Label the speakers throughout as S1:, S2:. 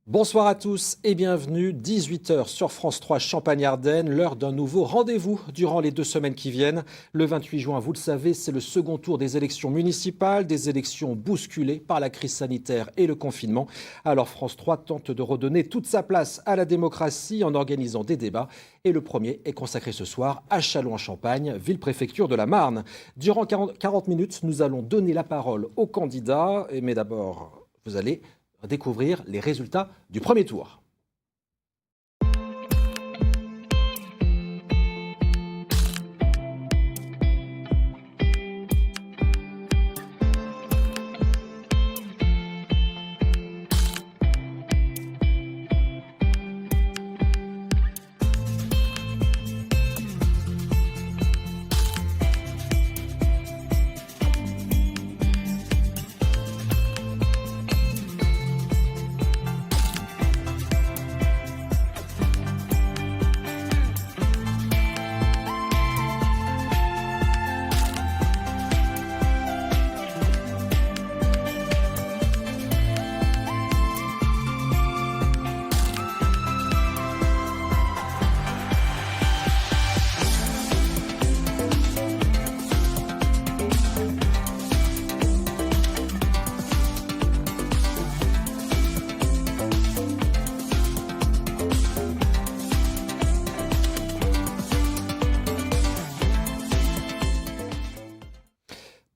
S1: Bonsoir à tous et bienvenue, 18h sur France 3 Champagne-Ardenne, l'heure d'un nouveau rendez-vous durant les 2 semaines qui viennent. Le 28 juin, vous le savez, c'est le second tour des élections municipales, des élections bousculées par la crise sanitaire et le confinement. Alors France 3 tente de redonner toute sa place à la démocratie en organisant des débats. Et le premier est consacré ce soir à Châlons-en-Champagne, ville-préfecture de la Marne. Durant 40 minutes, nous allons donner la parole aux candidats. Mais d'abord, vous allez découvrir les résultats du premier tour.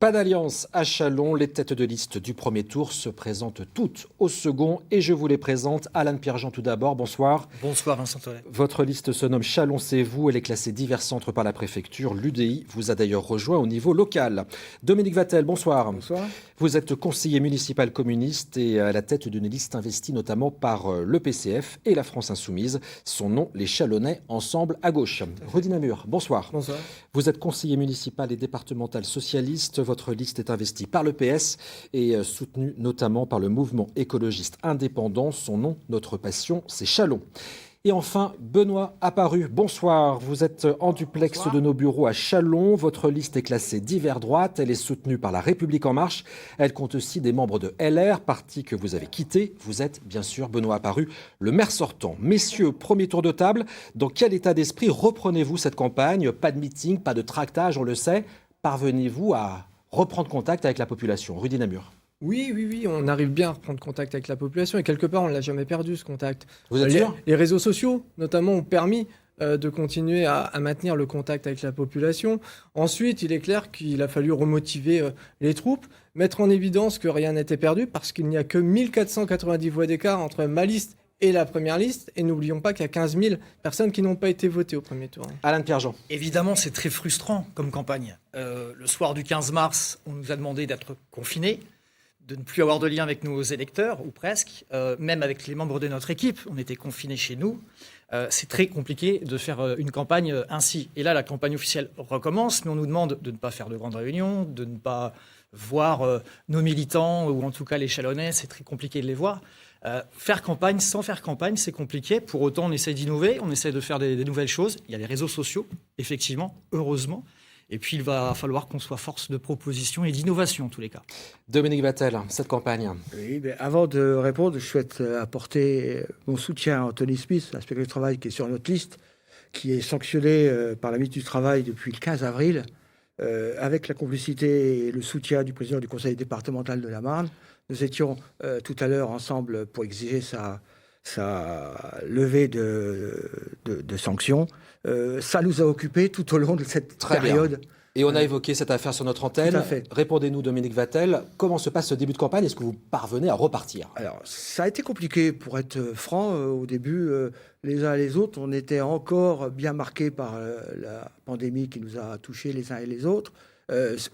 S1: Pas d'alliance à Châlons, les têtes de liste du premier tour se présentent toutes au second et je vous les présente. Alain Pierre-Jean tout d'abord, bonsoir.
S2: Bonsoir Vincent Tollet.
S1: Votre liste se nomme Châlons c'est vous, elle est classée divers centres par la préfecture. L'UDI vous a d'ailleurs rejoint au niveau local. Dominique Vattel, bonsoir.
S3: Bonsoir.
S1: Vous êtes conseiller municipal communiste et à la tête d'une liste investie notamment par le PCF et la France Insoumise. Son nom, les Châlonnais Ensemble à gauche. Rudy Namur, bonsoir.
S3: Bonsoir.
S1: Vous êtes conseiller municipal et départemental socialiste. Votre liste est investie par le PS et soutenue notamment par le mouvement écologiste indépendant. Son nom, notre passion, c'est Châlons. Et enfin, Benoît Apparu, bonsoir. Vous êtes en duplex bonsoir. De nos bureaux à Châlons. Votre liste est classée divers droite. Elle est soutenue par La République En Marche. Elle compte aussi des membres de LR, parti que vous avez quitté. Vous êtes, bien sûr, Benoît Apparu, le maire sortant. Messieurs, premier tour de table. Dans quel état d'esprit reprenez-vous cette campagne? Pas de meeting, pas de tractage, on le sait. Parvenez-vous à reprendre contact avec la population? Rudy Namur.
S3: Oui, on arrive bien à reprendre contact avec la population et quelque part, on ne l'a jamais perdu ce contact.
S1: Vous êtes sûr?
S3: Les réseaux sociaux, notamment, ont permis de continuer à maintenir le contact avec la population. Ensuite, il est clair qu'il a fallu remotiver les troupes, mettre en évidence que rien n'était perdu parce qu'il n'y a que 1490 voix d'écart entre ma liste et la première liste. Et n'oublions pas qu'il y a 15 000 personnes qui n'ont pas été votées au premier tour.
S1: Alain Pierre-Jean.
S2: Évidemment, c'est très frustrant comme campagne. Le soir du 15 mars, on nous a demandé d'être confinés, de ne plus avoir de lien avec nos électeurs, ou presque, même avec les membres de notre équipe. On était confinés chez nous. C'est très compliqué de faire une campagne ainsi. Et là, la campagne officielle recommence, mais on nous demande de ne pas faire de grandes réunions, de ne pas voir nos militants, ou en tout cas les Châlonnais, c'est très compliqué de les voir. Faire campagne sans faire campagne, c'est compliqué. Pour autant, on essaie d'innover, on essaie de faire des nouvelles choses. Il y a les réseaux sociaux, effectivement, heureusement. Et puis, il va falloir qu'on soit force de proposition et d'innovation, en tous les cas.
S1: Dominique Vattel, cette campagne.
S4: Oui, mais avant de répondre, je souhaite apporter mon soutien à Anthony Smith, l'inspecteur du travail qui est sur notre liste, qui est sanctionné par la ministre du Travail depuis le 15 avril, avec la complicité et le soutien du président du conseil départemental de la Marne. Nous étions tout à l'heure ensemble pour exiger sa levée de sanctions. Ça nous a occupés tout au long de cette période.
S1: Bien. Et on a évoqué cette affaire sur notre antenne.
S4: Tout à fait.
S1: Répondez-nous, Dominique Vattel. Comment se passe ce début de campagne? Est-ce que vous parvenez à repartir?
S4: Alors, ça a été compliqué, pour être franc. Au début, les uns et les autres, on était encore bien marqués par la pandémie qui nous a touchés les uns et les autres.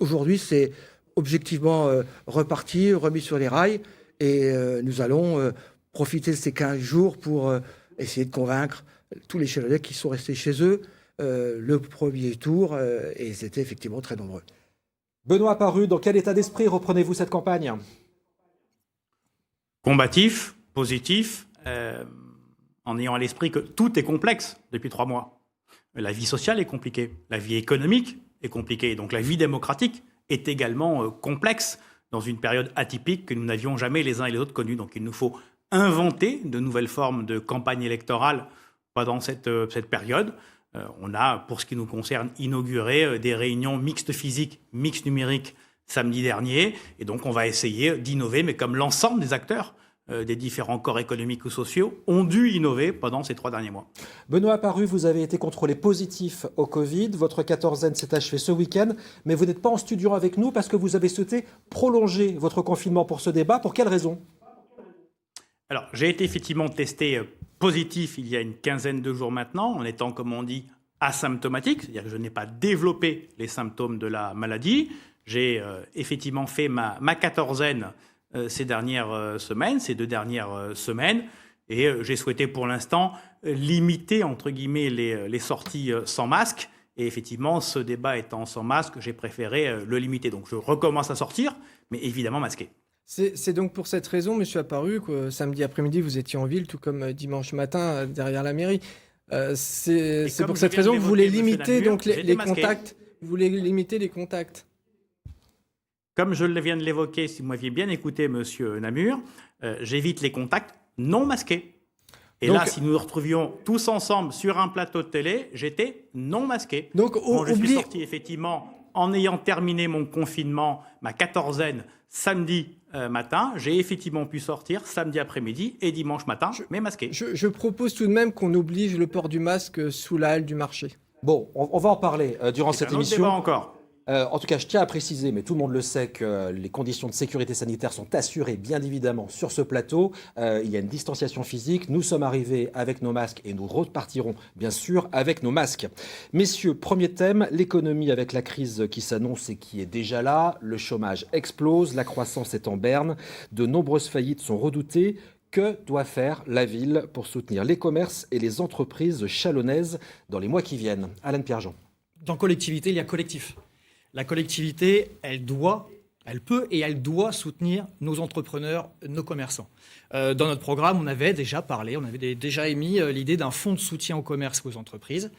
S4: Aujourd'hui, c'est objectivement reparti, remis sur les rails. Et nous allons profiter de ces 15 jours pour essayer de convaincre tous les Châlonnais qui sont restés chez eux le premier tour, et ils étaient effectivement très nombreux.
S1: Benoît Apparu, dans quel état d'esprit reprenez-vous cette campagne?
S5: Combatif, positif, en ayant à l'esprit que tout est complexe depuis 3 mois. La vie sociale est compliquée, la vie économique est compliquée, donc la vie démocratique est également complexe dans une période atypique que nous n'avions jamais les uns et les autres connue. Donc il nous faut inventer de nouvelles formes de campagne électorale pendant cette période. On a, pour ce qui nous concerne, inauguré des réunions mixtes physiques, mixtes numériques samedi dernier. Et donc, on va essayer d'innover, mais comme l'ensemble des acteurs des différents corps économiques ou sociaux ont dû innover pendant ces 3 derniers mois.
S1: Benoît Apparu, vous avez été contrôlé positif au Covid. Votre quatorzaine s'est achevée ce week-end, mais vous n'êtes pas en studio avec nous parce que vous avez souhaité prolonger votre confinement pour ce débat. Pour quelle raison ?
S5: Alors, j'ai été effectivement testé positif il y a une quinzaine de jours maintenant, en étant, comme on dit, asymptomatique, c'est-à-dire que je n'ai pas développé les symptômes de la maladie. J'ai effectivement fait ma quatorzaine ces 2 dernières semaines, et j'ai souhaité pour l'instant limiter, entre guillemets, les sorties sans masque. Et effectivement, ce débat étant sans masque, j'ai préféré le limiter. Donc je recommence à sortir, mais évidemment masqué.
S3: C'est donc pour cette raison, monsieur Apparu, que samedi après-midi, vous étiez en ville, tout comme dimanche matin, derrière la mairie. C'est pour cette raison que vous voulez limiter donc les contacts. Vous voulez limiter les contacts.
S5: Comme je viens de l'évoquer, si vous m'aviez bien écouté, monsieur Namur, j'évite les contacts non masqués. Et donc, là, si nous nous retrouvions tous ensemble sur un plateau de télé, j'étais non masqué.
S3: Donc,
S5: je suis sorti effectivement en ayant terminé mon confinement, ma quatorzaine, samedi matin. J'ai effectivement pu sortir samedi après-midi et dimanche matin, mais masqué.
S3: Je propose tout de même qu'on oblige le port du masque sous la halle du marché.
S1: Bon, on va en parler durant cette émission.
S5: Débat encore.
S1: En tout cas, je tiens à préciser, mais tout le monde le sait, que les conditions de sécurité sanitaire sont assurées, bien évidemment, sur ce plateau. Il y a une distanciation physique. Nous sommes arrivés avec nos masques et nous repartirons, bien sûr, avec nos masques. Messieurs, premier thème, l'économie avec la crise qui s'annonce et qui est déjà là. Le chômage explose, la croissance est en berne. De nombreuses faillites sont redoutées. Que doit faire la ville pour soutenir les commerces et les entreprises chalonnaises dans les mois qui viennent ? Alain Pierrejean.
S2: Dans collectivité, il y a collectif. La collectivité, elle peut et elle doit soutenir nos entrepreneurs, nos commerçants. Dans notre programme, on avait déjà parlé, on avait déjà émis l'idée d'un fonds de soutien aux commerces et aux entreprises.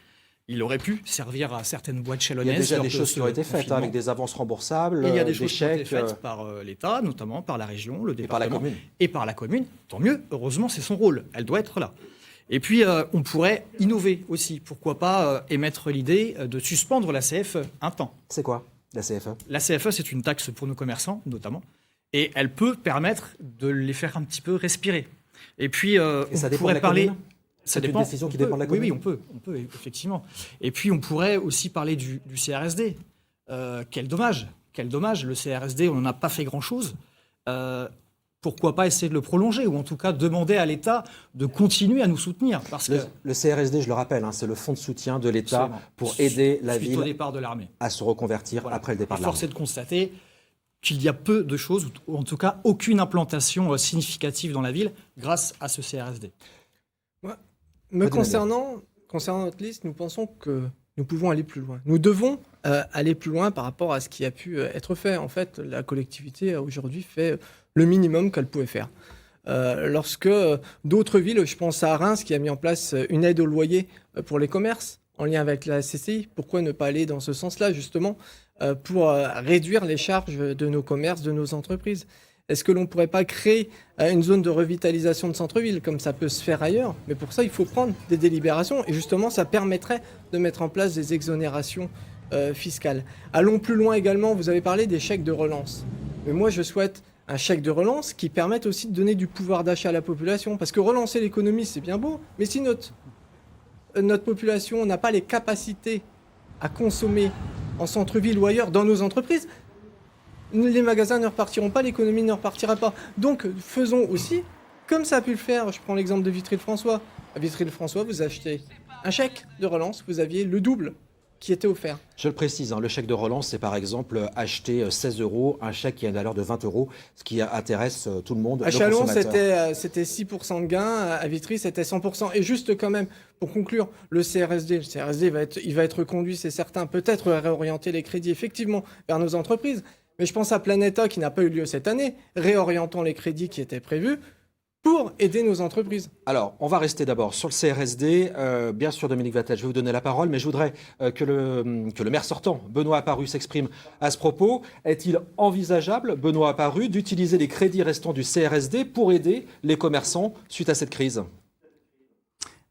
S2: Il aurait pu servir à certaines boîtes chalonnaises.
S1: Il y a déjà des choses qui ont été faites, avec des avances remboursables,
S2: il y a des choses
S1: chèques,
S2: qui ont été faites par l'État, notamment par la région, le département.
S1: Et par la commune.
S2: Et par la commune. Tant mieux, heureusement, c'est son rôle. Elle doit être là. Et puis, on pourrait innover aussi. Pourquoi pas émettre l'idée de suspendre la CFE un temps.
S1: C'est quoi, la CFE ?
S2: La CFE, c'est une taxe pour nos commerçants, notamment. Et elle peut permettre de les faire un petit peu respirer. Et puis,
S1: ça dépend de la commune ? C'est une décision qui dépend de la commune ?
S2: Oui, on peut, effectivement. Et puis, on pourrait aussi parler du CRSD. Quel dommage, le CRSD, on n'en a pas fait grand-chose. Pourquoi pas essayer de le prolonger, ou en tout cas demander à l'État de continuer à nous soutenir, parce que
S1: le CRSD, je le rappelle, c'est le fonds de soutien de l'État pour aider la ville
S2: au départ de l'armée
S1: à se reconvertir après le départ de l'armée.
S2: Force est de constater qu'il y a peu de choses, ou en tout cas aucune implantation significative dans la ville grâce à ce CRSD.
S3: Concernant notre liste, nous pensons que nous pouvons aller plus loin. Nous devons aller plus loin par rapport à ce qui a pu être fait. En fait, la collectivité aujourd'hui fait le minimum qu'elle pouvait faire. Lorsque d'autres villes, je pense à Reims, qui a mis en place une aide au loyer pour les commerces en lien avec la CCI, pourquoi ne pas aller dans ce sens-là, justement, pour réduire les charges de nos commerces, de nos entreprises ? Est-ce que l'on ne pourrait pas créer une zone de revitalisation de centre-ville, comme ça peut se faire ailleurs ? Mais pour ça, il faut prendre des délibérations. Et justement, ça permettrait de mettre en place des exonérations fiscales. Allons plus loin également. Vous avez parlé des chèques de relance. Mais moi, je souhaite un chèque de relance qui permette aussi de donner du pouvoir d'achat à la population. Parce que relancer l'économie, c'est bien beau. Mais si notre population n'a pas les capacités à consommer en centre-ville ou ailleurs, dans nos entreprises, les magasins ne repartiront pas, l'économie ne repartira pas. Donc, faisons aussi, comme ça a pu le faire, je prends l'exemple de Vitry-le-François. À Vitry-le-François, vous achetez un chèque de relance, vous aviez le double qui était offert.
S1: Je le précise, le chèque de relance, c'est par exemple acheter 16 €, un chèque qui a une valeur de 20 €, ce qui intéresse tout le monde.
S3: À Chalon, c'était 6% de gain, à Vitry, c'était 100%. Et juste quand même, pour conclure, le CRSD il va être reconduit, c'est certain, peut-être réorienter les crédits effectivement vers nos entreprises. Mais je pense à Planeta qui n'a pas eu lieu cette année, réorientant les crédits qui étaient prévus pour aider nos entreprises.
S1: Alors, on va rester d'abord sur le CRSD. Bien sûr, Dominique Vattel, je vais vous donner la parole, mais je voudrais que le maire sortant, Benoît Apparu, s'exprime à ce propos. Est-il envisageable, Benoît Apparu, d'utiliser les crédits restants du CRSD pour aider les commerçants suite à cette crise ?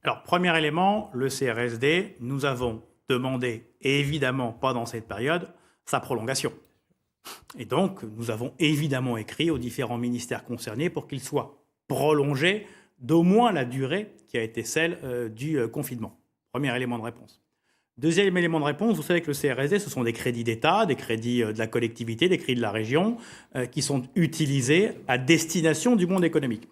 S5: Alors, premier élément, le CRSD, nous avons demandé, et évidemment pendant cette période, sa prolongation. Et donc, nous avons évidemment écrit aux différents ministères concernés pour qu'il soit prolongé d'au moins la durée qui a été celle du confinement. Premier élément de réponse. Deuxième élément de réponse, vous savez que le CRSD, ce sont des crédits d'État, des crédits de la collectivité, des crédits de la région, qui sont utilisés à destination du monde économique.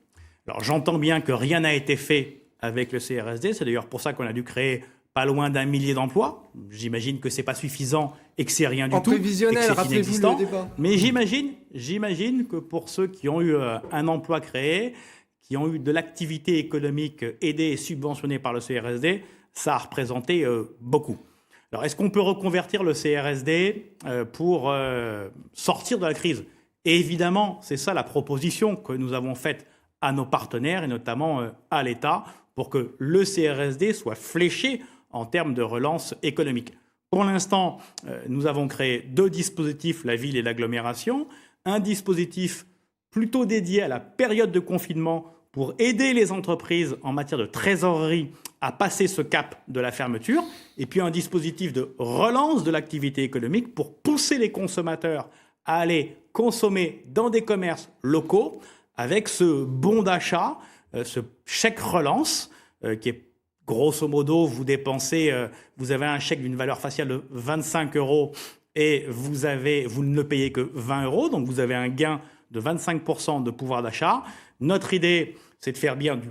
S5: Alors j'entends bien que rien n'a été fait avec le CRSD, c'est d'ailleurs pour ça qu'on a dû créer pas loin d'1 millier d'emplois. J'imagine que ce n'est pas suffisant et que c'est rien du tout.
S3: En prévisionnel, rappelez-vous le débat.
S5: Mais j'imagine que pour ceux qui ont eu un emploi créé, qui ont eu de l'activité économique aidée et subventionnée par le CRSD, ça a représenté beaucoup. Alors, est-ce qu'on peut reconvertir le CRSD pour sortir de la crise ? Et évidemment, c'est ça la proposition que nous avons faite à nos partenaires et notamment à l'État pour que le CRSD soit fléché en termes de relance économique. Pour l'instant, nous avons créé 2 dispositifs, la ville et l'agglomération. Un dispositif plutôt dédié à la période de confinement pour aider les entreprises en matière de trésorerie à passer ce cap de la fermeture. Et puis un dispositif de relance de l'activité économique pour pousser les consommateurs à aller consommer dans des commerces locaux avec ce bon d'achat, ce chèque relance qui est grosso modo, vous avez un chèque d'une valeur faciale de 25 € et vous ne le payez que 20 €, donc vous avez un gain de 25% de pouvoir d'achat. Notre idée, c'est de faire bien du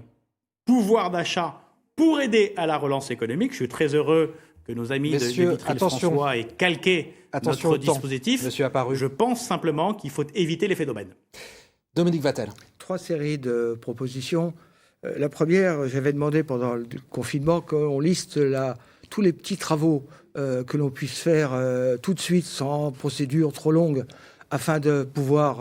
S5: pouvoir d'achat pour aider à la relance économique. Je suis très heureux que nos amis de Vitry-le-François aient calqué notre dispositif.
S1: Monsieur Apparu.
S5: Je pense simplement qu'il faut éviter l'effet d'aubaine.
S1: Dominique Vattel.
S4: 3 séries de propositions. La première, j'avais demandé pendant le confinement qu'on liste tous les petits travaux que l'on puisse faire tout de suite sans procédure trop longue afin de pouvoir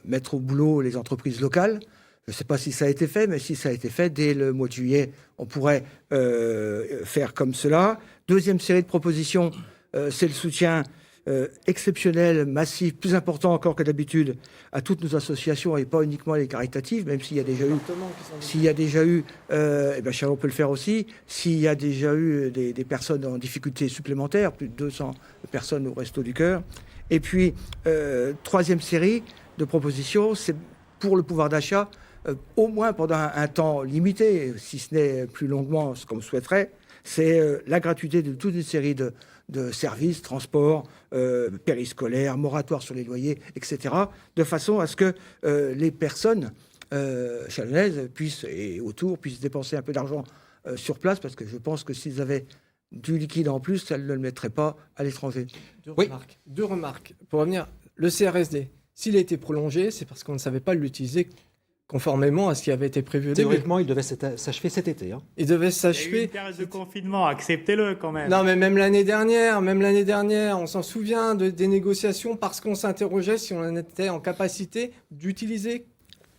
S4: mettre au boulot les entreprises locales. Je ne sais pas si ça a été fait, mais si ça a été fait, dès le mois de juillet, on pourrait faire comme cela. Deuxième série de propositions, c'est le soutien exceptionnel, massif, plus important encore que d'habitude à toutes nos associations et pas uniquement les caritatives, même s'il y a déjà eu, Chalon peut le faire aussi, s'il y a déjà eu des personnes en difficulté supplémentaire, plus de 200 personnes au Resto du Cœur. Et puis, troisième série de propositions, c'est pour le pouvoir d'achat, au moins pendant un temps limité, si ce n'est plus longuement ce qu'on souhaiterait, c'est la gratuité de toute une série de services, transports, périscolaires, moratoires sur les loyers, etc., de façon à ce que les personnes chalonnaises puissent dépenser un peu d'argent sur place, parce que je pense que s'ils avaient du liquide en plus, elles ne le mettraient pas à l'étranger.
S3: Deux remarques. Pour revenir, le CRSD, s'il a été prolongé, c'est parce qu'on ne savait pas l'utiliser conformément à ce qui avait été prévu.
S1: Théoriquement, il devait s'achever cet été.
S3: Il devait s'achever.
S5: Il y a eu une période de confinement, acceptez-le quand même.
S3: Non, mais même l'année dernière, on s'en souvient des négociations parce qu'on s'interrogeait si on était en capacité d'utiliser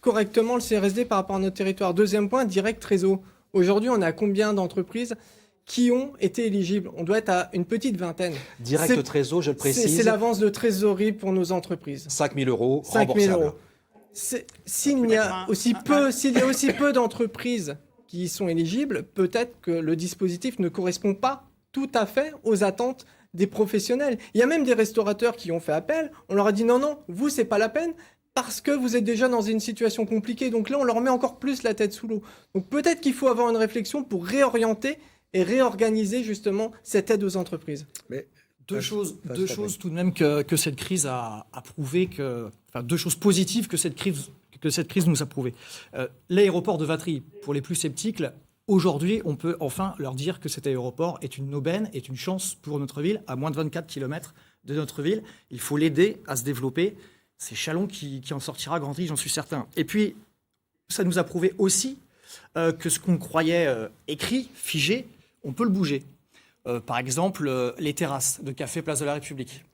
S3: correctement le CRSD par rapport à notre territoire. Deuxième point, direct trésor. Aujourd'hui, on a combien d'entreprises qui ont été éligibles? On doit être à une petite vingtaine.
S1: Direct trésor, je le précise.
S3: C'est l'avance de trésorerie pour nos entreprises.
S1: 5 000 €
S3: 5 000
S1: remboursables.
S3: S'il y a aussi peu d'entreprises qui sont éligibles, peut-être que le dispositif ne correspond pas tout à fait aux attentes des professionnels. Il y a même des restaurateurs qui ont fait appel. On leur a dit non, vous, c'est pas la peine parce que vous êtes déjà dans une situation compliquée. Donc là, on leur met encore plus la tête sous l'eau. Donc peut-être qu'il faut avoir une réflexion pour réorienter et réorganiser justement cette aide aux entreprises.
S4: Mais
S2: Deux choses tout de même que cette crise a prouvé, deux choses positives que cette crise nous a prouvé. L'aéroport de Vatry, pour les plus sceptiques, aujourd'hui, on peut enfin leur dire que cet aéroport est une aubaine, est une chance pour notre ville, à moins de 24 km de notre ville. Il faut l'aider à se développer. C'est Chalon qui en sortira grandi, j'en suis certain. Et puis, ça nous a prouvé aussi que ce qu'on croyait écrit, figé, on peut le bouger. Par exemple, les terrasses de café Place de la République.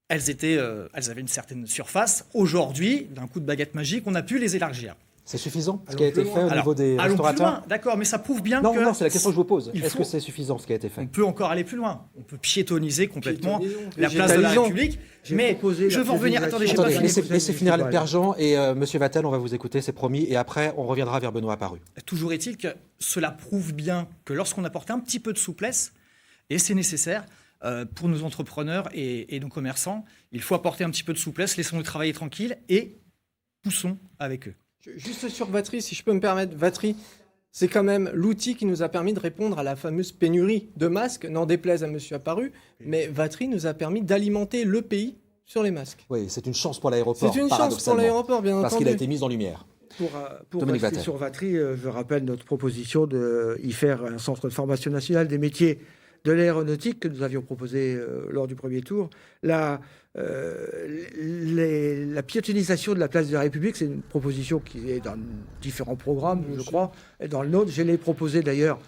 S2: Elles avaient une certaine surface. Aujourd'hui, d'un coup de baguette magique, on a pu les élargir.
S1: C'est suffisant ce
S3: Allons
S1: qui a été
S3: plus
S1: fait
S3: loin.
S1: au niveau des
S2: Allons plus
S1: restaurateurs?
S2: loin, d'accord, mais ça prouve bien
S1: Non,
S2: que...
S1: non, c'est la question que je vous pose.
S2: il
S1: Est-ce
S2: faut-
S1: que c'est suffisant ce qui a été fait?
S2: On peut encore aller plus loin. On peut piétoniser complètement
S3: Piétonisons,
S2: la place de la
S3: végétalisons.
S2: République.
S4: J'ai
S2: Mais
S4: proposé
S2: je
S4: la
S2: veux en revenir. Attendez, j'ai
S1: Attendez,
S2: pas
S4: Attendez,
S2: fini.
S1: laissez finir le Père Jean et Monsieur Vattel, on va vous écouter, c'est promis. Et après, on reviendra vers Benoît Apparu.
S2: Toujours est-il que cela prouve bien que lorsqu'on apporte un petit peu de souplesse, et c'est nécessaire pour nos entrepreneurs et nos commerçants, il faut apporter un petit peu de souplesse, laissons-les travailler tranquille et poussons avec eux.
S3: Juste sur Vatry, si je peux me permettre, Vatry, c'est quand même l'outil qui nous a permis de répondre à la fameuse pénurie de masques, n'en déplaise à Monsieur Apparu, mais Vatry nous a permis d'alimenter le pays sur les masques.
S1: Oui, c'est une chance pour l'aéroport.
S3: C'est une chance pour
S1: paradoxalement,
S3: l'aéroport, bien
S1: parce
S3: entendu.
S1: qu'il a été mis en lumière.
S4: Pour
S1: Dominique
S4: rester
S1: Vattel.
S4: sur Vatry, je rappelle notre proposition d'y faire un centre de formation nationale des métiers de l'aéronautique que nous avions proposé lors du premier tour. La piétonisation de la place de la République, c'est une proposition qui est dans différents programmes, je crois, et dans le nôtre. Je l'ai proposé d'ailleurs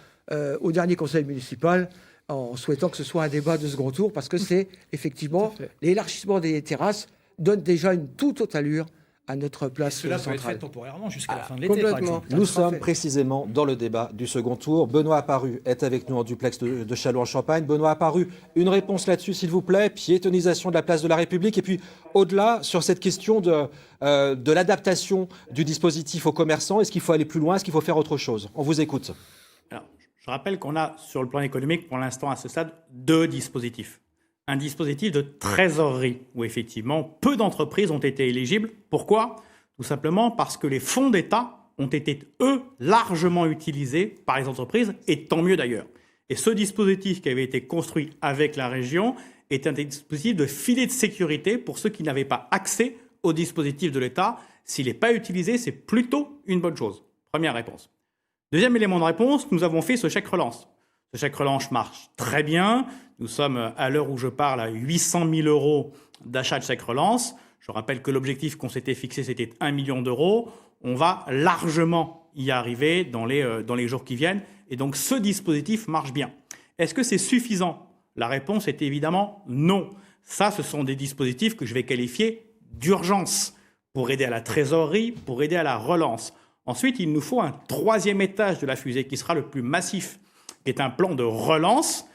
S4: au dernier conseil municipal en souhaitant que ce soit un débat de second tour, parce que c'est effectivement
S3: Tout à fait.
S4: l'élargissement des terrasses donne déjà une toute autre allure à notre
S2: Et
S4: place
S2: cela peut être fait
S4: centrale.
S2: temporairement jusqu'à la fin de l'été, par
S3: complètement.
S2: exemple.
S1: Nous
S4: Tout à
S1: sommes
S4: fait.
S1: précisément dans le débat du second tour. Benoît Apparu est avec nous en duplex de Châlons-en-Champagne. Benoît Apparu, une réponse là-dessus, s'il vous plaît. Piétonisation de la place de la République. Et puis, au-delà, sur cette question de l'adaptation du dispositif aux commerçants, est-ce qu'il faut aller plus loin? Est-ce qu'il faut faire autre chose? On vous écoute.
S5: Alors, je rappelle qu'on a, sur le plan économique, pour l'instant, à ce stade, 2 dispositifs. Un dispositif de trésorerie, où effectivement, peu d'entreprises ont été éligibles. Pourquoi? Tout simplement parce que les fonds d'État ont été, eux, largement utilisés par les entreprises, et tant mieux d'ailleurs. Et ce dispositif qui avait été construit avec la région est un dispositif de filet de sécurité pour ceux qui n'avaient pas accès au dispositif de l'État. S'il n'est pas utilisé, c'est plutôt une bonne chose. Première réponse. Deuxième élément de réponse, nous avons fait ce chèque relance. Ce chèque relance marche très bien. Nous sommes, à l'heure où je parle, à 800 000 euros d'achat de chèque relance. Je rappelle que l'objectif qu'on s'était fixé, c'était 1 million d'euros. On va largement y arriver dans les jours qui viennent. Et donc, ce dispositif marche bien. Est-ce que c'est suffisant? La réponse est évidemment non. Ça, ce sont des dispositifs que je vais qualifier d'urgence pour aider à la trésorerie, pour aider à la relance. Ensuite, il nous faut un troisième étage de la fusée qui sera le plus massif, qui est un plan de relance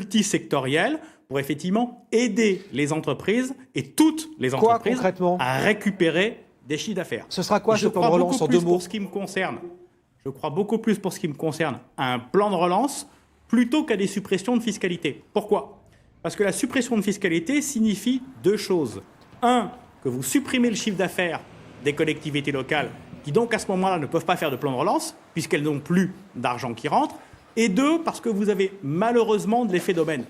S5: multisectoriel pour effectivement aider les entreprises et toutes les
S1: Quoi
S5: entreprises
S1: concrètement?
S5: à récupérer des chiffres d'affaires.
S1: Ce sera quoi
S5: Je
S1: ce plan de
S5: crois
S1: relance
S5: beaucoup
S1: en
S5: plus
S1: 2 mots?
S5: pour ce qui me concerne. Je crois beaucoup plus pour ce qui me concerne à un plan de relance plutôt qu'à des suppressions de fiscalité. Pourquoi? Parce que la suppression de fiscalité signifie 2 choses. 1, que vous supprimez le chiffre d'affaires des collectivités locales qui donc à ce moment-là ne peuvent pas faire de plan de relance puisqu'elles n'ont plus d'argent qui rentre. Et 2, parce que vous avez malheureusement de l'effet d'aubaine.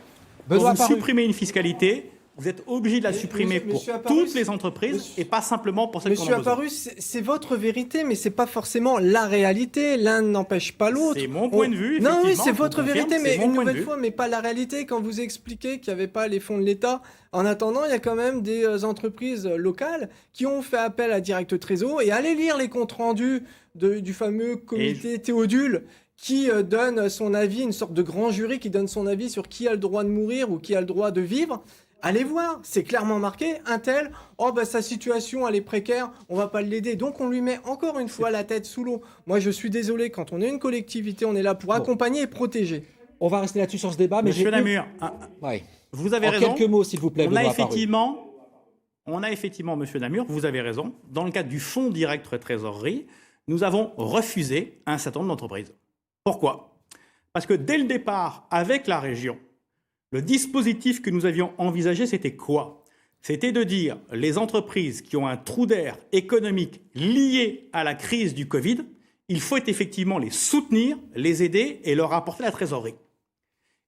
S5: Quand
S1: Benoît
S5: vous
S1: Apparu.
S5: supprimez une fiscalité, vous êtes obligé de la supprimer pour
S3: Monsieur Apparu,
S5: toutes les entreprises et pas simplement pour celles qui en
S3: Monsieur
S5: ont besoin.
S3: Apparu, c'est votre vérité, mais c'est pas forcément la réalité. L'un n'empêche pas l'autre.
S5: C'est mon point de vue,
S3: Non, oui,
S5: effectivement,
S3: c'est
S5: je vous
S3: votre
S5: confirme,
S3: vérité, mais
S5: c'est mon
S3: une
S5: point de
S3: nouvelle
S5: vue.
S3: fois, mais pas la réalité. Quand vous expliquez qu'il n'y avait pas les fonds de l'État, en attendant, il y a quand même des entreprises locales qui ont fait appel à Direct Trésor et allez lire les comptes rendus du fameux comité Théodule qui donne son avis, une sorte de grand jury qui donne son avis sur qui a le droit de mourir ou qui a le droit de vivre. Allez voir, c'est clairement marqué, un tel, oh bah sa situation elle est précaire, on va pas l'aider. Donc on lui met encore une fois la tête sous l'eau. Moi je suis désolé, quand on est une collectivité, on est là pour accompagner et protéger.
S1: On va rester là-dessus sur ce débat. Mais
S5: Monsieur Namur,
S1: Ouais.
S5: vous avez
S1: En
S5: raison.
S1: quelques mots, s'il vous plaît,
S5: On a
S1: Benoît Apparu.
S5: effectivement, Monsieur Namur, vous avez raison. Dans le cadre du fonds direct trésorerie, nous avons refusé un certain nombre d'entreprises. Pourquoi? Parce que dès le départ, avec la région, le dispositif que nous avions envisagé, c'était quoi? C'était de dire les entreprises qui ont un trou d'air économique lié à la crise du Covid, il faut effectivement les soutenir, les aider et leur apporter la trésorerie.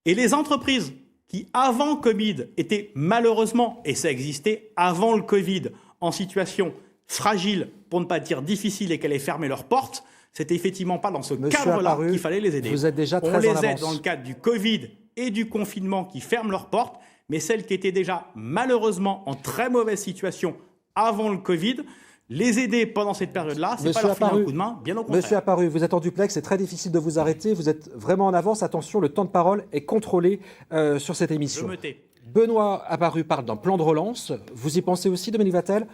S5: Et les entreprises qui, avant Covid, étaient malheureusement, et ça existait avant le Covid, en situation fragile, pour ne pas dire difficile, et qu'elles aient fermé leurs portes, c'était effectivement pas dans ce
S1: Monsieur
S5: cadre-là
S1: Apparu,
S5: qu'il fallait les aider.
S1: vous êtes déjà très
S5: On les
S1: en
S5: aide
S1: avance.
S5: dans le cadre du Covid et du confinement qui ferment leurs portes, mais celles qui étaient déjà malheureusement en très mauvaise situation avant le Covid, les aider pendant cette période-là, c'est pas
S1: Monsieur
S5: leur filer un
S1: Apparu,
S5: coup de main, bien au contraire.
S1: Monsieur Apparu, vous êtes en duplex, c'est très difficile de vous arrêter. Vous êtes vraiment en avance. Attention, le temps de parole est contrôlé sur cette
S5: Je
S1: émission.
S5: me tais.
S1: Benoît Apparu parle d'un plan de relance. Vous y pensez aussi, Dominique Vattel?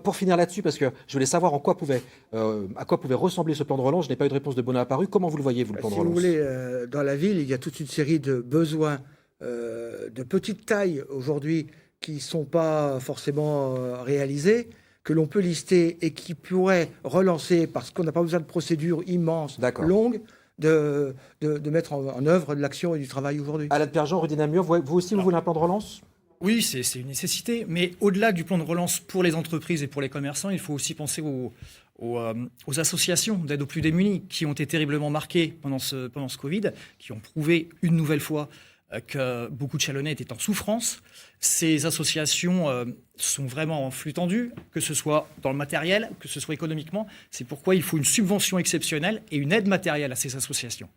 S1: Pour finir là-dessus, parce que je voulais savoir à quoi pouvait ressembler ce plan de relance. Je n'ai pas eu de réponse de Benoît Apparu. Comment vous le voyez, vous, le plan de relance?
S4: Si vous voulez, dans la ville, il y a toute une série de besoins de petite taille aujourd'hui qui ne sont pas forcément réalisés, que l'on peut lister et qui pourraient relancer, parce qu'on n'a pas besoin de procédures immenses, longues, de mettre en œuvre de l'action et du travail aujourd'hui.
S1: Alain Pierjean, Rudy Namur, vous aussi, vous voulez un plan de relance?
S2: Oui, c'est une nécessité, mais au-delà du plan de relance pour les entreprises et pour les commerçants, il faut aussi penser aux associations d'aide aux plus démunis qui ont été terriblement marquées pendant ce Covid, qui ont prouvé une nouvelle fois que beaucoup de Chalonnais étaient en souffrance. Ces associations sont vraiment en flux tendu, que ce soit dans le matériel, que ce soit économiquement. C'est pourquoi il faut une subvention exceptionnelle et une aide matérielle à ces associations.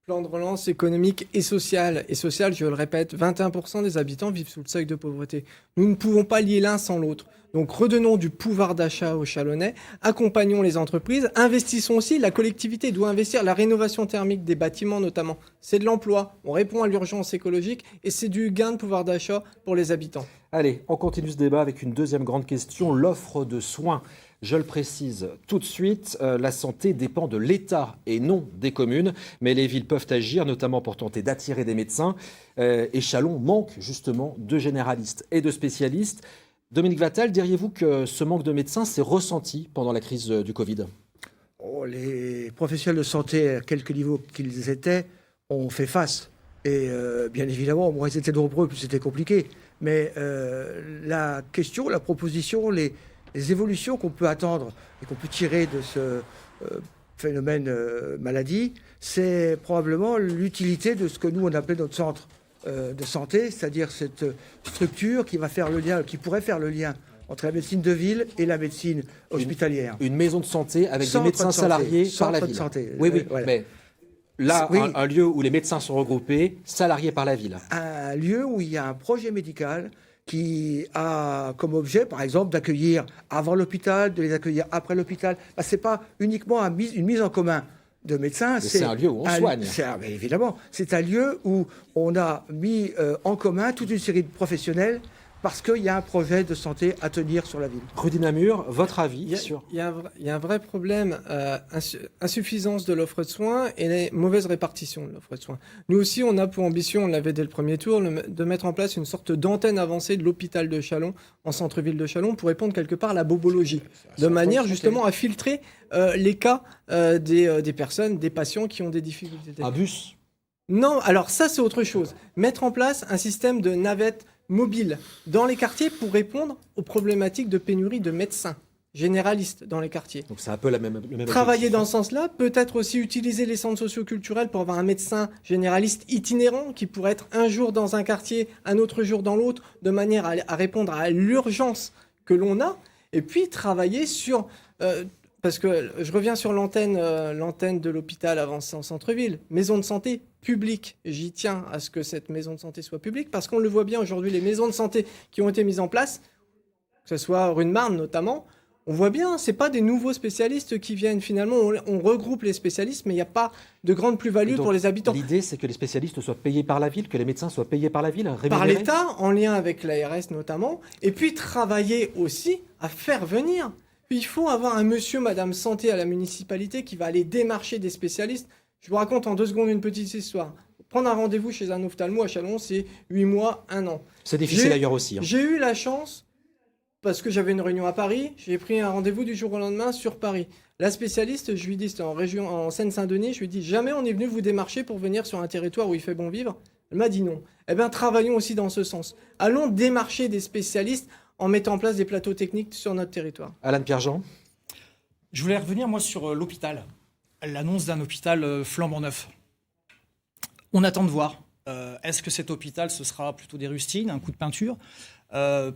S3: Plan de relance économique et social. Et social, je le répète, 21% des habitants vivent sous le seuil de pauvreté. Nous ne pouvons pas lier l'un sans l'autre. Donc redonnons du pouvoir d'achat aux Chalonnais, accompagnons les entreprises, investissons aussi, la collectivité doit investir, la rénovation thermique des bâtiments notamment. C'est de l'emploi, on répond à l'urgence écologique et c'est du gain de pouvoir d'achat pour les habitants.
S1: Allez, on continue ce débat avec une deuxième grande question, l'offre de soins. Je le précise tout de suite, la santé dépend de l'État et non des communes, mais les villes peuvent agir, notamment pour tenter d'attirer des médecins. Et Châlons manque justement de généralistes et de spécialistes. Dominique Vattel, diriez-vous que ce manque de médecins s'est ressenti pendant la crise du Covid?
S4: Les professionnels de santé, à quelque niveau qu'ils étaient, ont fait face. Et bien évidemment, moins ils étaient nombreux, plus c'était compliqué. Mais la question, la proposition, les évolutions qu'on peut attendre et qu'on peut tirer de ce phénomène maladie, c'est probablement l'utilité de ce que nous, on appelait notre centre de santé, c'est-à-dire cette structure qui pourrait faire le lien entre la médecine de ville et la médecine hospitalière.
S1: Une maison de santé avec des médecins salariés par la ville.
S4: Santé.
S1: Oui,
S4: voilà.
S1: Mais là, un lieu où les médecins sont regroupés, salariés par la ville.
S4: Un lieu où il y a un projet médical qui a comme objet, par exemple, d'accueillir avant l'hôpital, de les accueillir après l'hôpital. Ce n'est pas uniquement une mise en commun de médecins.
S1: C'est un lieu où on soigne.
S4: Évidemment, c'est un lieu où on a mis en commun toute une série de professionnels parce qu'il y a un projet de santé à tenir sur la ville.
S1: Rudy Namur, votre avis sur...
S3: Il y a un vrai problème, insuffisance de l'offre de soins et mauvaise répartition de l'offre de soins. Nous aussi, on a pour ambition, on l'avait dès le premier tour, de mettre en place une sorte d'antenne avancée de l'hôpital de Châlons, en centre-ville de Châlons, pour répondre quelque part à la bobologie, de manière justement à filtrer les cas des personnes, des patients qui ont des difficultés.
S1: Un bus?
S3: Non, alors ça c'est autre chose. Mettre en place un système de navettes mobiles dans les quartiers pour répondre aux problématiques de pénurie de médecins généralistes dans les quartiers.
S1: Donc c'est un peu le même
S3: Travailler
S1: objectif.
S3: dans ce sens-là, peut-être aussi utiliser les centres socioculturels pour avoir un médecin généraliste itinérant qui pourrait être un jour dans un quartier, un autre jour dans l'autre, de manière à répondre à l'urgence que l'on a, et puis travailler sur... parce que je reviens sur l'antenne de l'hôpital avancé en centre-ville, maison de santé publique. J'y tiens à ce que cette maison de santé soit publique, parce qu'on le voit bien aujourd'hui, les maisons de santé qui ont été mises en place, que ce soit rue de Marne notamment, on voit bien, c'est pas des nouveaux spécialistes qui viennent finalement, on regroupe les spécialistes, mais il n'y a pas de grande plus-value pour les habitants.
S1: L'idée, c'est que les spécialistes soient payés par la ville, que les médecins soient payés par la ville, rémunérés.
S3: Par l'État, en lien avec l'ARS notamment, et puis travailler aussi à faire venir. Il faut avoir un monsieur, madame santé à la municipalité qui va aller démarcher des spécialistes. Je vous raconte en 2 secondes une petite histoire. Prendre un rendez-vous chez un ophtalmo à Châlons, c'est 8 mois, 1 an. C'est
S1: difficile ailleurs aussi. Hein.
S3: J'ai eu la chance, parce que j'avais une réunion à Paris, j'ai pris un rendez-vous du jour au lendemain sur Paris. La spécialiste, je lui dis, c'était en Seine-Saint-Denis, je lui dis, jamais on est venu vous démarcher pour venir sur un territoire où il fait bon vivre. Elle m'a dit non. Eh bien, travaillons aussi dans ce sens. Allons démarcher des spécialistes en mettant en place des plateaux techniques sur notre territoire.
S1: Alain Pierjean.
S2: Je voulais revenir, moi, sur l'hôpital. L'annonce d'un hôpital flambant neuf. On attend de voir. Est-ce que cet hôpital, ce sera plutôt des rustines, un coup de peinture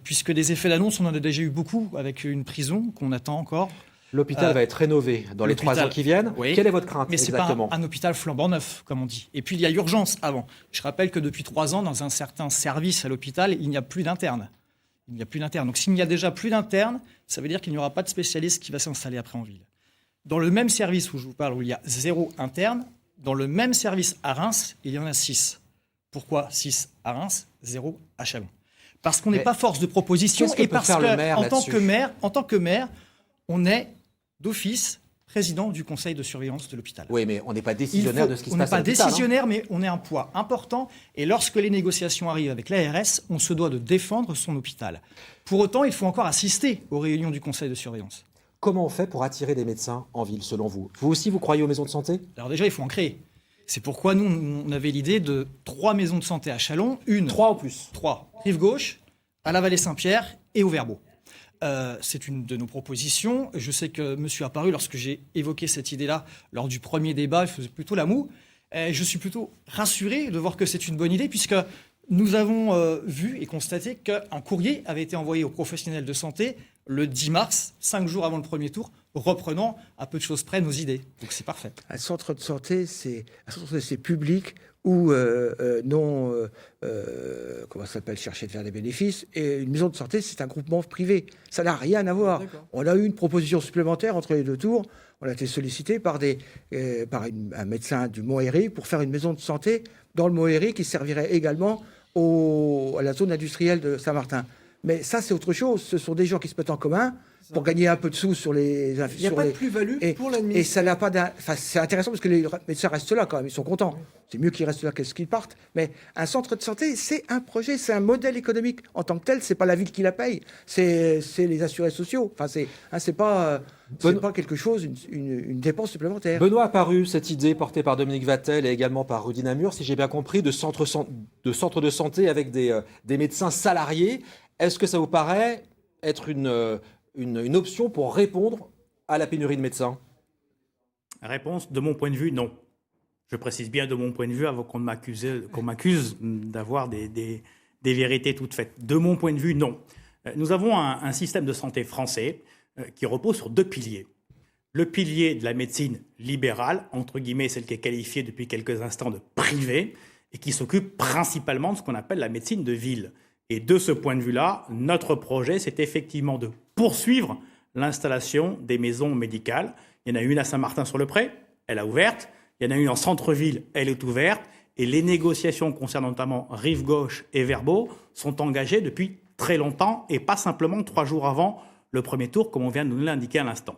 S2: puisque des effets d'annonce, on en a déjà eu beaucoup avec une prison qu'on attend encore.
S1: L'hôpital va être rénové dans les 3 ans qui viennent. Oui. Quelle est votre crainte?
S2: Mais ce n'est pas un hôpital flambant neuf, comme on dit. Et puis, il y a urgence avant. Je rappelle que depuis 3 ans, dans un certain service à l'hôpital, il n'y a plus d'internes. Il n'y a plus d'internes. Donc, s'il n'y a déjà plus d'internes, ça veut dire qu'il n'y aura pas de spécialiste qui va s'installer après en ville. Dans le même service où je vous parle, où il y a 0 interne, dans le même service à Reims, il y en a 6. Pourquoi 6 à Reims, 0 à Châlons? Parce qu'on n'est
S1: Mais
S2: pas force de proposition
S1: qu'est-ce que
S2: et
S1: peut
S2: parce
S1: faire le maire
S2: qu'en tant
S1: là-dessus
S2: que maire, on est d'office président du conseil de surveillance de l'hôpital.
S1: Oui, mais on n'est pas décisionnaire de ce qui se
S2: On n'est
S1: passe à
S2: pas
S1: l'hôpital.
S2: décisionnaire, mais on est un poids important. Et lorsque les négociations arrivent avec l'ARS, on se doit de défendre son hôpital. Pour autant, il faut encore assister aux réunions du conseil de surveillance.
S1: Comment on fait pour attirer des médecins en ville, selon vous? Vous aussi, vous croyez aux maisons de santé?
S2: Alors déjà, il faut en créer. C'est pourquoi nous, on avait l'idée de 3 maisons de santé à Châlons.
S1: 3 ou plus?
S2: 3. Rive gauche, à la Vallée-Saint-Pierre et au Verbeau. C'est une de nos propositions. Je sais que monsieur Apparu, lorsque j'ai évoqué cette idée-là lors du premier débat, il faisait plutôt la moue. Je suis plutôt rassuré de voir que c'est une bonne idée, puisque nous avons vu et constaté qu'un courrier avait été envoyé aux professionnels de santé le 10 mars, 5 jours avant le premier tour, reprenant à peu de choses près nos idées. Donc c'est parfait.
S4: Un centre de santé, c'est public ou comment ça s'appelle, chercher de faire des bénéfices. Et une maison de santé, c'est un groupement privé. Ça n'a rien à voir. On a eu une proposition supplémentaire entre les deux tours. On a été sollicité par un médecin du Mont-Héry pour faire une maison de santé dans le Mont-Héry qui servirait également à la zone industrielle de Saint-Martin. Mais ça, c'est autre chose. Ce sont des gens qui se mettent en commun pour gagner un peu de sous sur les...
S3: Il n'y a pas de plus-value pour l'administration.
S4: Et ça n'a pas c'est intéressant parce que les médecins restent là quand même, ils sont contents. C'est mieux qu'ils restent là qu'à ce qu'ils partent. Mais un centre de santé, c'est un projet, c'est un modèle économique. En tant que tel, c'est pas la ville qui la paye, c'est les assurés sociaux. Enfin, c'est pas quelque chose, une dépense supplémentaire.
S1: Benoît Apparu, cette idée portée par Dominique Vattel et également par Rudy Namur, si j'ai bien compris, de centre de santé avec des médecins salariés. Est-ce que ça vous paraît être une option pour répondre à la pénurie de médecins?
S5: Réponse, de mon point de vue, non. Je précise bien de mon point de vue avant qu'on m'accuse d'avoir des vérités toutes faites. De mon point de vue, non. Nous avons un système de santé français qui repose sur 2 piliers. Le pilier de la médecine libérale, entre guillemets, celle qui est qualifiée depuis quelques instants de privée, et qui s'occupe principalement de ce qu'on appelle la médecine de ville. Et de ce point de vue-là, notre projet, c'est effectivement de poursuivre l'installation des maisons médicales. Il y en a une à Saint-Martin-sur-le-Pré, elle a ouverte. Il y en a une en centre-ville, elle est ouverte. Et les négociations concernant notamment Rive-Gauche et Verbeau sont engagées depuis très longtemps et pas simplement 3 jours avant le premier tour, comme on vient de nous l'indiquer à l'instant.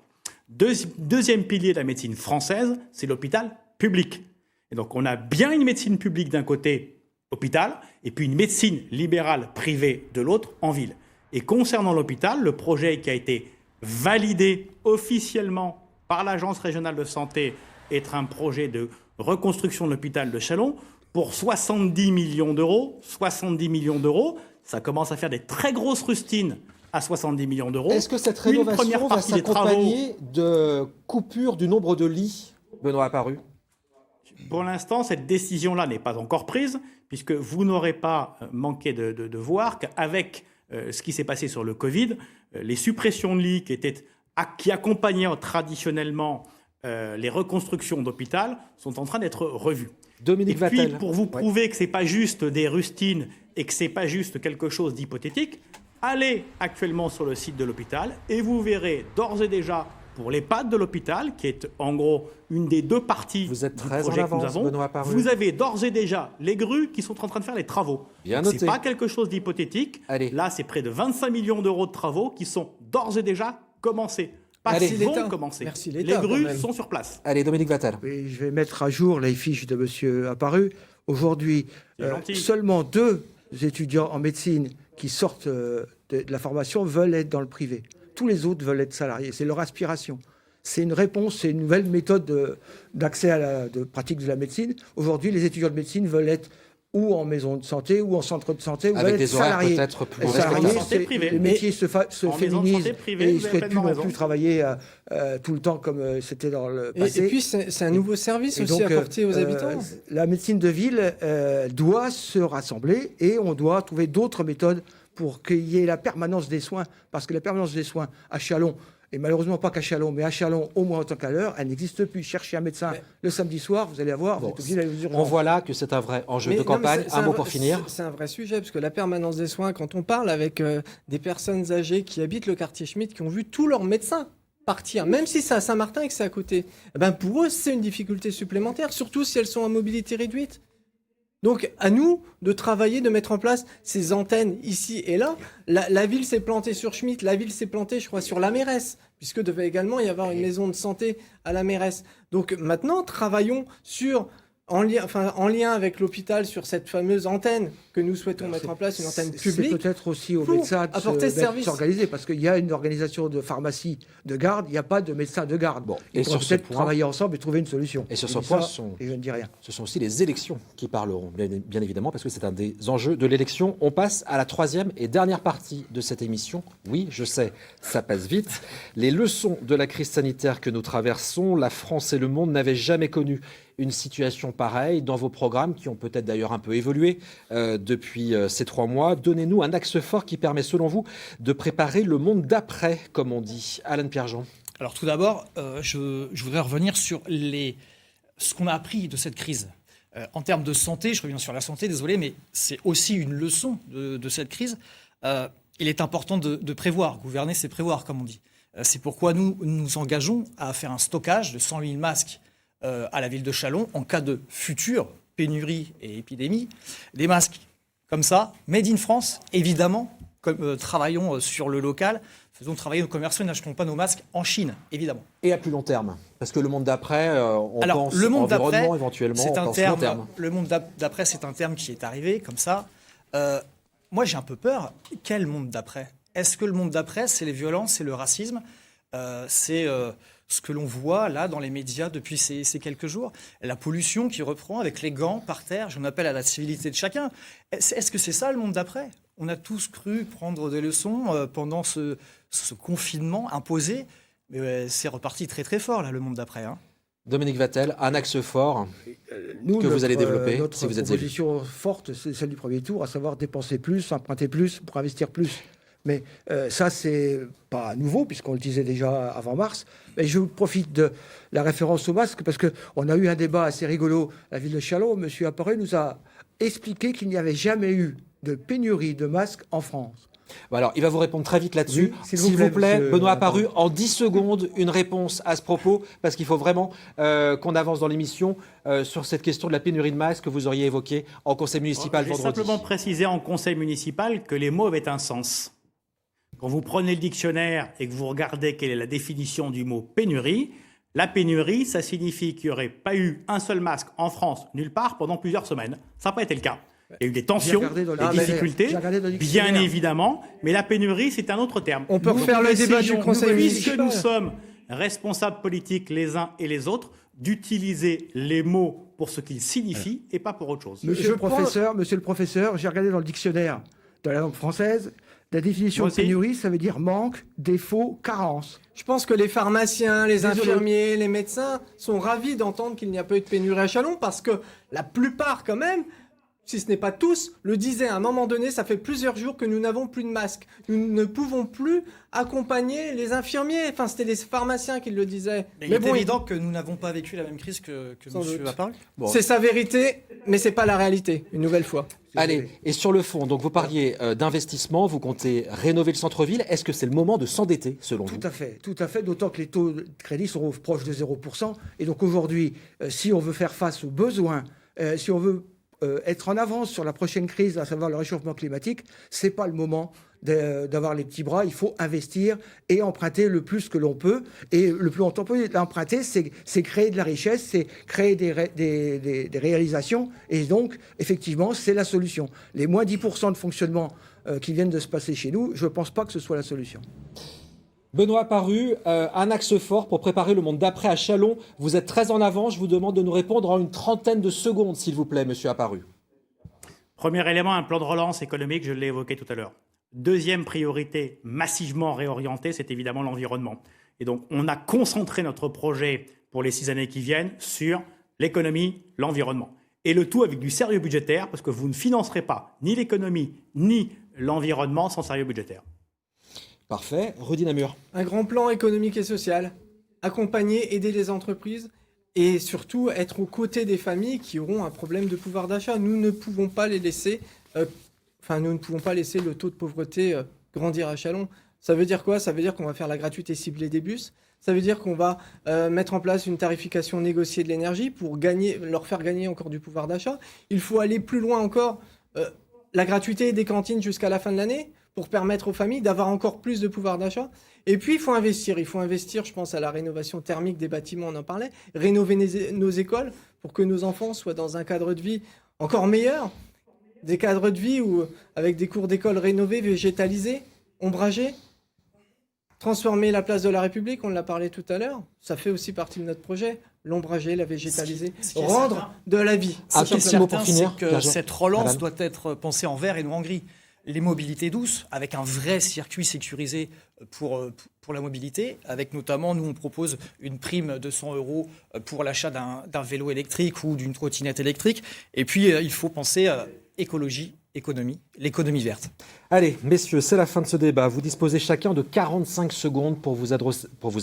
S5: Deuxième pilier de la médecine française, c'est l'hôpital public. Et donc on a bien une médecine publique d'un côté, hôpital, et puis une médecine libérale privée de l'autre, en ville. Et concernant l'hôpital, le projet qui a été validé officiellement par l'Agence régionale de santé est un projet de reconstruction de l'hôpital de Châlons pour 70 millions d'euros. 70 millions d'euros, ça commence à faire des très grosses rustines à 70 millions d'euros.
S1: Est-ce que cette rénovation va s'accompagner de coupure du nombre de lits, Benoît Apparu?
S5: Pour l'instant, cette décision-là n'est pas encore prise, puisque vous n'aurez pas manqué de voir qu'avec ce qui s'est passé sur le Covid, les suppressions de lits qui accompagnaient traditionnellement les reconstructions d'hôpital sont en train d'être revues.
S1: Dominique
S5: Et puis,
S1: Vattel.
S5: pour vous prouver que ce n'est pas juste des rustines et que ce n'est pas juste quelque chose d'hypothétique, allez actuellement sur le site de l'hôpital et vous verrez d'ores et déjà pour l'EHPAD de l'hôpital, qui est en gros une des 2 parties
S1: vous êtes
S5: du
S1: très
S5: projet
S1: en avance,
S5: que nous avons,
S1: Benoît Apparu.
S5: vous avez d'ores et déjà les grues qui sont en train de faire les travaux.
S1: Bien
S5: Ce
S1: noté.
S5: n'est pas quelque chose d'hypothétique.
S1: Allez.
S5: Là, c'est près de 25 millions d'euros de travaux qui sont d'ores et déjà commencés. Pas
S1: Allez.
S5: qui vont commencer.
S3: Merci
S5: Les
S3: l'État, quand
S5: grues
S3: même.
S5: sont sur place.
S1: Allez, Dominique Vattel.
S4: Oui, je vais mettre à jour les fiches de monsieur Apparu. Aujourd'hui,
S5: C'est gentil.
S4: seulement 2 étudiants en médecine qui sortent de la formation veulent être dans le privé. Tous les autres veulent être salariés. C'est leur aspiration. C'est une réponse, c'est une nouvelle méthode d'accès à la pratique de la médecine. Aujourd'hui, les étudiants de médecine veulent être ou en maison de santé ou en centre de santé ou
S1: Avec
S4: veulent
S1: des
S4: être
S1: horaires
S4: salariés.
S1: peut-être plus
S4: Être
S5: respectables.
S4: salariés,
S5: Santé privée.
S4: les métiers se
S5: en maison de
S4: féminisent
S5: santé privée,
S4: et ils
S5: vous
S4: ne
S5: avez
S4: souhaitent plus
S5: pleinement
S4: non
S5: raison.
S4: plus travailler tout le temps comme c'était dans le passé.
S3: Et puis, c'est un nouveau service
S4: Et
S3: aussi
S4: donc,
S3: apporté aux habitants.
S4: La médecine de ville doit se rassembler et on doit trouver d'autres méthodes pour qu'il y ait la permanence des soins. Parce que la permanence des soins à Châlons, et malheureusement pas qu'à Châlons, mais à Châlons au moins autant qu'à l'heure, elle n'existe plus. Cherchez un médecin le samedi soir, vous allez avoir, vous êtes obligé d'aller aux urgences.
S1: On voit là que c'est un vrai enjeu de
S3: Mais non,
S1: campagne.
S3: mais c'est
S1: Un mot
S3: vrai-
S1: pour finir.
S3: C'est un vrai sujet, parce que la permanence des soins, quand on parle avec des personnes âgées qui habitent le quartier Schmitt, qui ont vu tous leurs médecins partir, même si c'est à Saint-Martin et que c'est à côté, eh ben pour eux, c'est une difficulté supplémentaire, surtout si elles sont à mobilité réduite. Donc, à nous de travailler, de mettre en place ces antennes ici et là. La ville s'est plantée sur Schmitt, la ville s'est plantée, je crois, sur la Mérès, puisque devait également y avoir une maison de santé à la Mérès. Donc, maintenant, travaillons en lien avec l'hôpital sur cette fameuse antenne que nous souhaitons mettre en place, une antenne publique.
S4: C'est peut-être aussi aux médecins de s'organiser, parce qu'il y a une organisation de pharmacie de garde, il n'y a pas de médecin de garde.
S1: Bon,
S4: et sur peut-être travailler ensemble et trouver une solution.
S1: Et sur ce point,
S4: et je ne dis rien.
S1: Ce sont aussi les élections qui parleront, bien évidemment, parce que c'est un des enjeux de l'élection. On passe à la troisième et dernière partie de cette émission. Oui, je sais, ça passe vite. Les leçons de la crise sanitaire que nous traversons, la France et le monde n'avaient jamais connu une situation pareille dans vos programmes qui ont peut-être d'ailleurs un peu évolué depuis ces 3 mois. Donnez-nous un axe fort qui permet, selon vous, de préparer le monde d'après, comme on dit. Alain Pierrejean.
S2: Alors tout d'abord, je voudrais revenir sur ce qu'on a appris de cette crise. En termes de santé, je reviens sur la santé, désolé, mais c'est aussi une leçon de cette crise. Il est important de prévoir. Gouverner, c'est prévoir, comme on dit. C'est pourquoi nous nous engageons à faire un stockage de 100 000 masques à la ville de Châlons en cas de future pénurie et épidémie. Des masques comme ça, made in France, évidemment, travaillons sur le local, faisons travailler nos commerçants, n'achetons pas nos masques en Chine, évidemment.
S1: Et à plus long terme, parce que le monde d'après, on pense le monde environnement éventuellement,
S2: c'est
S1: on pense long terme.
S2: Le monde d'après, c'est un terme qui est arrivé comme ça. Moi, j'ai un peu peur. Quel monde d'après ? Est-ce que le monde d'après, c'est les violences, c'est le racisme, c'est ce que l'on voit là dans les médias depuis ces quelques jours, la pollution qui reprend avec les gants par terre, j'en appelle à la civilité de chacun. Est-ce que c'est ça le monde d'après ? On a tous cru prendre des leçons pendant ce confinement imposé, mais c'est reparti très très fort là, le monde d'après.
S1: Dominique Vattel, un axe fort que vous allez développer si vous êtes élu.
S4: Notre proposition forte, c'est celle du premier tour, à savoir dépenser plus, emprunter plus pour investir plus. Mais ça, c'est pas nouveau, puisqu'on le disait déjà avant mars. Mais je profite de la référence au masque, parce qu'on a eu un débat assez rigolo à la ville de Châlons. M. Appareil nous a expliqué qu'il n'y avait jamais eu de pénurie de masques en France.
S1: Alors, il va vous répondre très vite là-dessus.
S4: Oui,
S1: s'il vous plaît, Benoît Apparu, en 10 secondes, une réponse à ce propos, parce qu'il faut vraiment qu'on avance dans l'émission sur cette question de la pénurie de masques que vous auriez évoquée en conseil municipal vendredi.
S5: Je vais simplement préciser en conseil municipal que les mots avaient un sens. Quand vous prenez le dictionnaire et que vous regardez quelle est la définition du mot pénurie, la pénurie, ça signifie qu'il n'y aurait pas eu un seul masque en France, nulle part, pendant plusieurs semaines. Ça n'a pas été le cas. Il y a eu des tensions, des difficultés, bien évidemment, mais la pénurie, c'est un autre terme.
S3: On peut refaire le débat du conseil municipal.
S5: Puisque nous sommes responsables politiques les uns et les autres, d'utiliser les mots pour ce qu'ils signifient et pas pour autre chose.
S4: Monsieur le professeur, j'ai regardé dans le dictionnaire de la langue française. La définition de pénurie, ça veut dire manque, défaut, carence.
S3: Je pense que les pharmaciens, les infirmiers, les médecins sont ravis d'entendre qu'il n'y a pas eu de pénurie à Châlons, parce que la plupart, quand même, si ce n'est pas tous, le disaient à un moment donné, ça fait plusieurs jours que nous n'avons plus de masques. Nous ne pouvons plus accompagner les infirmiers. Enfin, c'était les pharmaciens qui le disaient.
S2: Mais il est évident que nous n'avons pas vécu la même crise que M. Apparu.
S3: Bon. C'est sa vérité, mais c'est pas la réalité, une nouvelle fois.
S1: Allez, et sur le fond, donc vous parliez d'investissement, vous comptez rénover le centre-ville. Est-ce que c'est le moment de s'endetter, selon vous ?
S4: Tout à fait, d'autant que les taux de crédit sont proches de 0%. Et donc aujourd'hui, si on veut faire face aux besoins, si on veut être en avance sur la prochaine crise, à savoir le réchauffement climatique, c'est pas le moment d'avoir les petits bras. Il faut investir et emprunter le plus que l'on peut. Et le plus longtemps peut l'emprunter, c'est créer de la richesse, c'est créer des réalisations. Et donc, effectivement, c'est la solution. Les moins 10% de fonctionnement qui viennent de se passer chez nous, je ne pense pas que ce soit la solution.
S1: Benoît Apparu, un axe fort pour préparer le monde d'après à Châlons. Vous êtes très en avant. Je vous demande de nous répondre en une trentaine de secondes, s'il vous plaît, monsieur Apparu.
S5: Premier élément, un plan de relance économique, je l'ai évoqué tout à l'heure. Deuxième priorité, massivement réorientée, c'est évidemment l'environnement. Et donc, on a concentré notre projet pour les 6 années qui viennent sur l'économie, l'environnement. Et le tout avec du sérieux budgétaire, parce que vous ne financerez pas ni l'économie, ni l'environnement sans sérieux budgétaire.
S1: Parfait. Rudy Namur.
S3: Un grand plan économique et social. Accompagner, aider les entreprises et surtout être aux côtés des familles qui auront un problème de pouvoir d'achat. Nous ne pouvons pas les laisser, nous ne pouvons pas laisser le taux de pauvreté grandir à Châlons. Ça veut dire quoi ? Ça veut dire qu'on va faire la gratuité ciblée des bus. Ça veut dire qu'on va mettre en place une tarification négociée de l'énergie pour leur faire gagner encore du pouvoir d'achat. Il faut aller plus loin encore, la gratuité des cantines jusqu'à la fin de l'année pour permettre aux familles d'avoir encore plus de pouvoir d'achat. Et puis, il faut investir. Il faut investir, je pense, à la rénovation thermique des bâtiments, on en parlait, rénover nos écoles pour que nos enfants soient dans un cadre de vie encore meilleur. Des cadres de vie avec des cours d'école rénovés, végétalisés, ombragés. Transformer la place de la République, on l'a parlé tout à l'heure, ça fait aussi partie de notre projet, l'ombrager, la végétaliser, rendre de la vie.
S2: Ce qui est certain, c'est que
S1: Pierre-Jean.
S2: cette relance
S1: Madame.
S2: doit être pensée en vert et non en gris. Les mobilités douces, avec un vrai circuit sécurisé pour la mobilité, avec notamment, nous on propose une prime de 100 € pour l'achat d'un vélo électrique ou d'une trottinette électrique. Et puis il faut penser écologie, économie, l'économie verte.
S1: Allez, messieurs, c'est la fin de ce débat. Vous disposez chacun de 45 secondes pour vous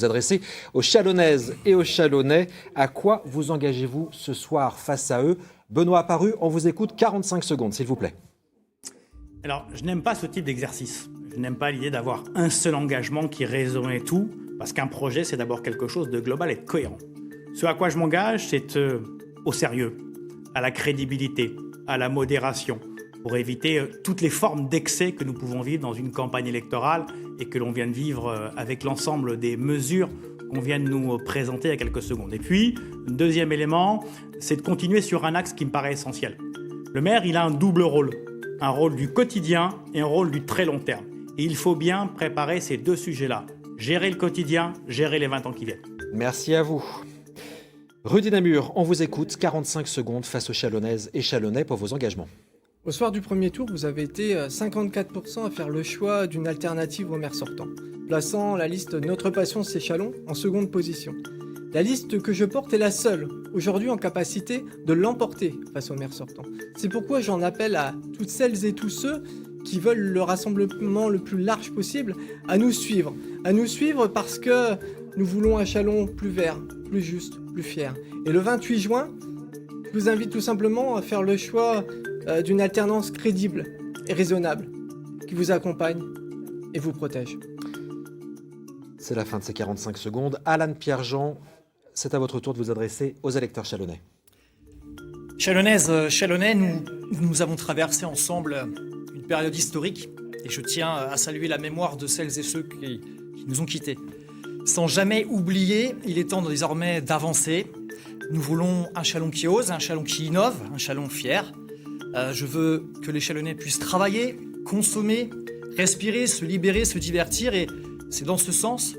S1: adresser aux Chalonnaises et aux Chalonnais. À quoi vous engagez-vous ce soir face à eux? Benoît Apparu, on vous écoute 45 secondes, s'il vous plaît.
S5: Alors, je n'aime pas ce type d'exercice. Je n'aime pas l'idée d'avoir un seul engagement qui résume tout, parce qu'un projet, c'est d'abord quelque chose de global et de cohérent. Ce à quoi je m'engage, c'est au sérieux, à la crédibilité, à la modération, pour éviter toutes les formes d'excès que nous pouvons vivre dans une campagne électorale et que l'on vient de vivre avec l'ensemble des mesures qu'on vient de nous présenter il y a quelques secondes. Et puis, un deuxième élément, c'est de continuer sur un axe qui me paraît essentiel. Le maire, il a un double rôle. Un rôle du quotidien et un rôle du très long terme. Et il faut bien préparer ces deux sujets-là. Gérer le quotidien, gérer les 20 ans qui viennent.
S1: Merci à vous. Rudy Namur, on vous écoute 45 secondes face aux Chalonnaises et Chalonnais pour vos engagements.
S3: Au soir du premier tour, vous avez été 54% à faire le choix d'une alternative au maire sortant, plaçant la liste Notre Passion, c'est Chalon en seconde position. La liste que je porte est la seule, aujourd'hui en capacité de l'emporter face au maire sortant. C'est pourquoi j'en appelle à toutes celles et tous ceux qui veulent le rassemblement le plus large possible à nous suivre. À nous suivre parce que nous voulons un Chalon plus vert, plus juste, plus fier. Et le 28 juin, je vous invite tout simplement à faire le choix d'une alternance crédible et raisonnable qui vous accompagne et vous protège.
S1: C'est la fin de ces 45 secondes. Alan Pierre-Jean, c'est à votre tour de vous adresser aux électeurs chalonnais.
S2: Chalonnaises, Chalonnais, nous avons traversé ensemble une période historique et je tiens à saluer la mémoire de celles et ceux qui nous ont quittés. Sans jamais oublier, il est temps désormais d'avancer. Nous voulons un Chalon qui ose, un Chalon qui innove, un Chalon fier. Je veux que les Chalonnais puissent travailler, consommer, respirer, se libérer, se divertir et c'est dans ce sens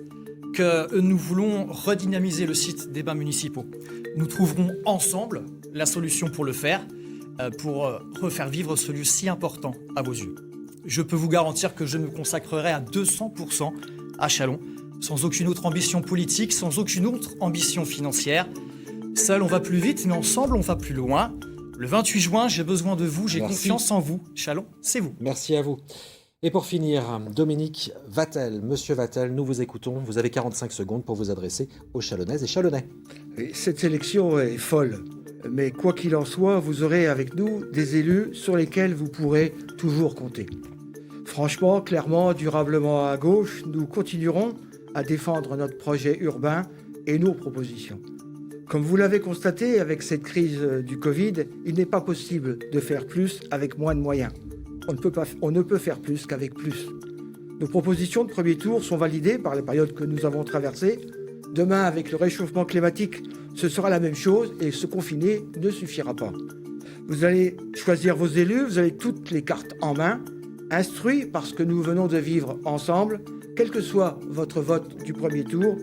S2: que nous voulons redynamiser le site des bains municipaux. Nous trouverons ensemble la solution pour le faire, pour refaire vivre ce lieu si important à vos yeux. Je peux vous garantir que je me consacrerai à 200% à Chalon, sans aucune autre ambition politique, sans aucune autre ambition financière. Seul, on va plus vite, mais ensemble, on va plus loin. Le 28 juin, j'ai besoin de vous, j'ai confiance en vous. Chalon, c'est vous.
S1: Merci à vous. Et pour finir, Dominique Vattel. Monsieur Vattel, nous vous écoutons. Vous avez 45 secondes pour vous adresser aux Chalonnaises et Chalonnais.
S4: Cette élection est folle. Mais quoi qu'il en soit, vous aurez avec nous des élus sur lesquels vous pourrez toujours compter. Franchement, clairement, durablement à gauche, nous continuerons à défendre notre projet urbain et nos propositions. Comme vous l'avez constaté avec cette crise du Covid, il n'est pas possible de faire plus avec moins de moyens. On ne peut faire plus qu'avec plus. Nos propositions de premier tour sont validées par les périodes que nous avons traversées. Demain, avec le réchauffement climatique, ce sera la même chose et se confiner ne suffira pas. Vous allez choisir vos élus, vous avez toutes les cartes en main, instruits parce que nous venons de vivre ensemble. Quel que soit votre vote du premier tour,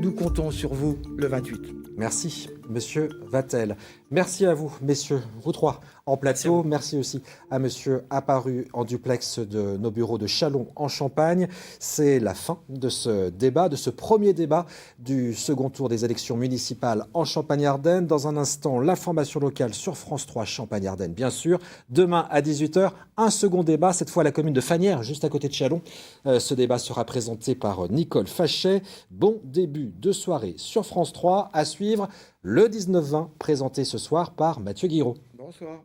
S4: nous comptons sur vous le 28.
S1: Merci, monsieur Vattel. Merci à vous, messieurs, vous trois, en plateau. Merci aussi à monsieur Apparu en duplex de nos bureaux de Châlons en Champagne. C'est la fin de ce débat, de ce premier débat du second tour des élections municipales en Champagne-Ardenne. Dans un instant, l'information locale sur France 3 Champagne-Ardenne, bien sûr. Demain à 18h, un second débat, cette fois à la commune de Fagnières, juste à côté de Châlons. Ce débat sera présenté par Nicole Fachet. Bon début de soirée sur France 3, à suivre le 19-20, présenté ce soir par Mathieu Guiraud.
S4: Bonsoir.